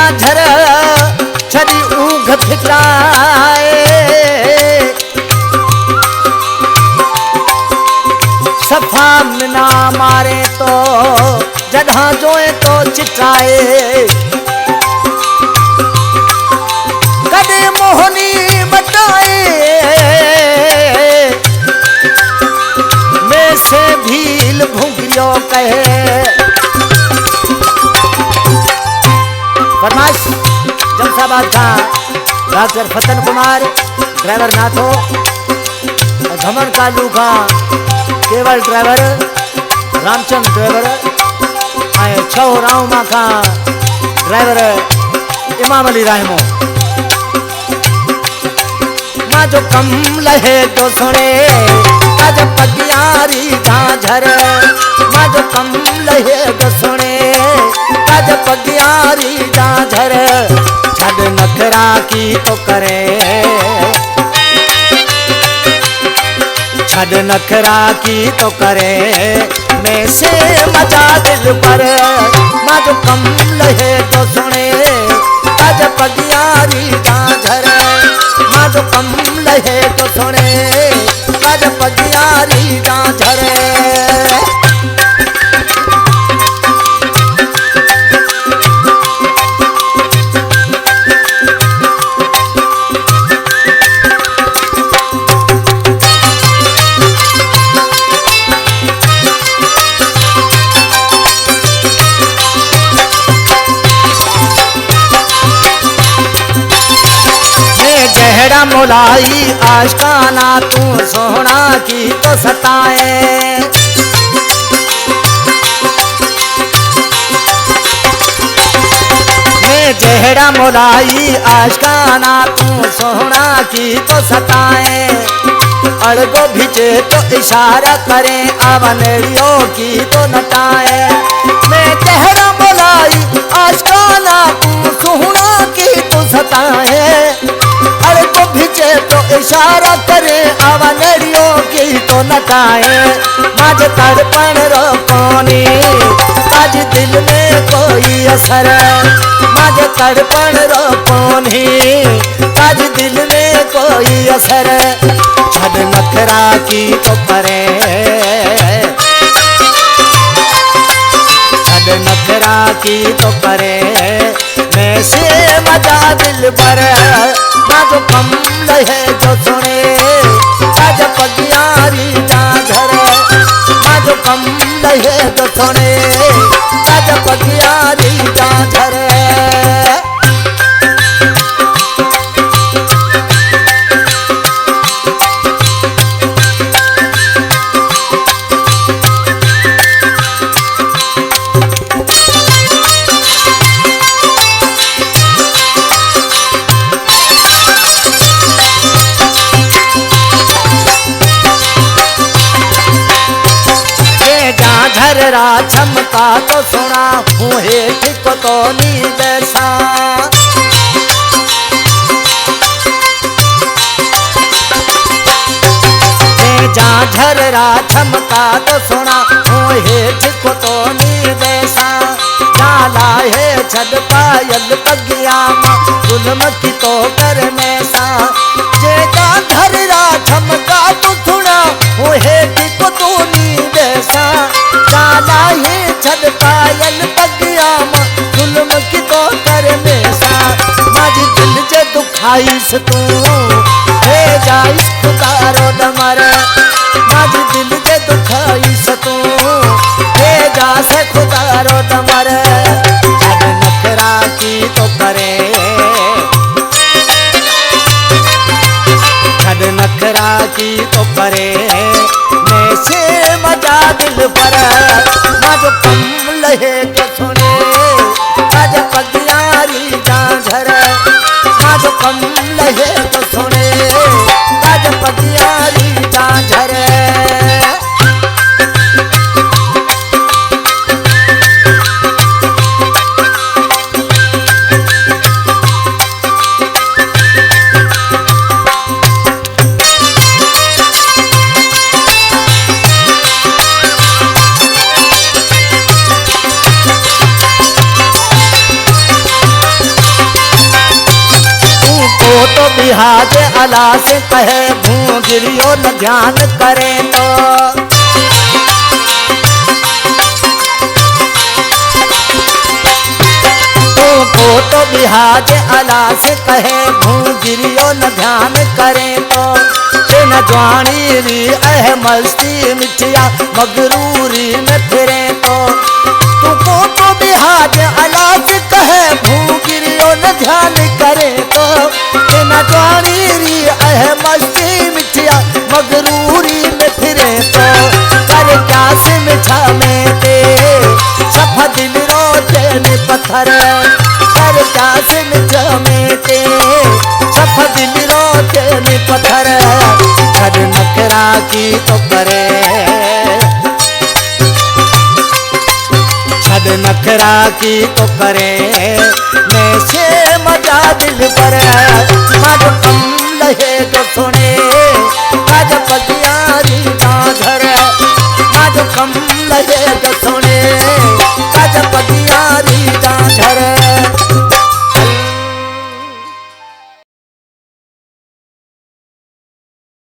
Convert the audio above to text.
झाझर छड़ी ऊघ फिटाए सफा मिना मारे तो जड़ा जोए तो चिटाए कदे मोहनी बटाए में से भील भूंगियो कहे फरमाइश जमशाबाद का डॉक्टर फतन कुमार ड्राइवर नाथो धमन कालू का केवल ड्राइवर रामचंद ड्राइवर आए छो राउमा का ड्राइवर इमाम अली रायमो मां जो कम लहे तो सुने आज पगियारी झाझर मां जो कम लहे तो सुने आज पगियारी झाझर छड़ नखरा की तो करे छड़ नखरा की तो करे में से मजा दिल पर मां जो कम लहे तो सुने आज पगियारी झाझर मां जो कम लहे तो सुने आज पगियारी झाझर मोलाई आशकाना तू सोहना की तो सताए मैं जहरा मोलाई आशकाना तू सोहना की तो सताए अड़गो भिजे तो इशारा करें अवनेड़ियों की तो नटाए मैं जहरा मोलाई आशकाना तू सोहना की तो सताए अड़गो भिजे तो इशारा करे अवनेड़ियों की तो नटाए माज तड़पण रो कोनी आज दिल में कोई असर माज तड़पण रो कोनी आज दिल में कोई असर छड़ नखरा की तो करे छड़ नखरा की तो करे में से मजा दिल पर मां जो कम लहे जो सुने आज पगियारी झाझर मां जो कम लहे जो सुने आज पगियारी झाझर झररा चमका तो सुना हूँ ठीक तो नी बैसा जा झररा चमका तो सुना हूँ ठीक तो नी बैसा जाला है छड़ पायल पगिया गुलम की तो कर में सा जे जा झररा चमका तो सुना हूँ ठीक तो नी बैसा जाला ही छड़ पायल पगिया जुल्म की तो कर में सा माज दिल जे दुखाईस तू हे जाइस खुदारो डमर माज दिल जे दुखाईस तू हे जा से खुदारो डमर छड़ नखरा की तो करे छड़ नखरा की तो करे में से मजा दिल पर मां जो कम लहे तो सुने आज पगियारी झाझर मां जो कम लहे तो सुने आज पगियारी झाझर तो बिहाज अला से कहे भूगिरियो न ध्यान करे तो बिहाज अला से कहे भूगिरियो न ध्यान करे तो न ज्वाणी री अह मस्ती मिठिया मगरूरी में फिरे तो तुमको तो बिहाज अला से कहे भूगिरियो न ध्यान करे तो न ज्वाणी री अह मस्ती मिठिया मगरूरी में फिरे तो कर क्या से मिठा में ते सफा दिल रोते ने पत्थर कर क्या से मिठा में ते सफा दिल रोते ने पत्थर छद नखरा की तो करे छद नखरा की तो करे मैं से मजा दिल पर